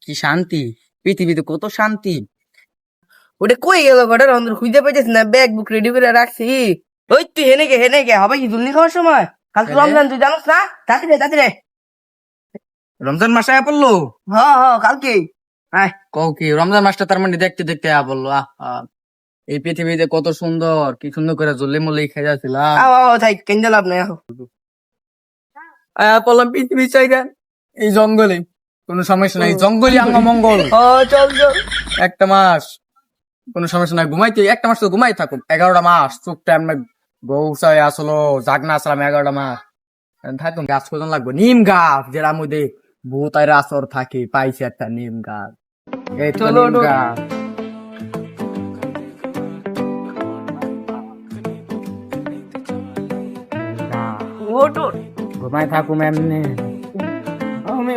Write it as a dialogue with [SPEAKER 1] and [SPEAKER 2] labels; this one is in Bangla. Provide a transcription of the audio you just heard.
[SPEAKER 1] কি শান্তি, পৃথিবীতে কত শান্তি।
[SPEAKER 2] ওটা কই গেল ঘটার অন্তর খুঁজে পাইছিস না, ব্যাগ বুক রেডি করে রাখছি। ওই তুই হেনে গে হবে কি জলদি খাওয়ার সময়, কাল তো রমজান তুই জানোস না, তাড়াতাড়ি
[SPEAKER 1] রমজান মাসে আয়া পড়লো।
[SPEAKER 2] কালকে আয়।
[SPEAKER 1] কও কি রমজান মাসটা তার মানে দেখতে দেখতে আয়া পড়লো। এই পৃথিবীতে কত সুন্দর, কি সুন্দর করে জল্লি মল্লি খেয়ে যাচ্ছিলাম।
[SPEAKER 2] তাই কেন্দ্র লাভ নাই।
[SPEAKER 1] আয়া পড়লাম পৃথিবী চাইরা এই জঙ্গলে। কোনো সমস্যা নাই, জঙ্গলই আঙ্গা মঙ্গল।
[SPEAKER 2] চল
[SPEAKER 1] একটা মাস কোনো সমস্যা নাই, ঘুমাইতে একটা মাস তো ঘুমাই থাকুক। 11টা মাস চোখটা এমনি বউসায় আসলো, জাগনা আসলাম 11টা মাস থাকুন। গাছ কোজন লাগবো, নিম গাছ, যেটা মধ্যে ভূত আর আসর থাকে। পাইছি একটা নিম গাছ, এই তো
[SPEAKER 2] চলো,
[SPEAKER 1] নিম গাছ। ঘুমাই থাকুম এমনি।
[SPEAKER 2] আমি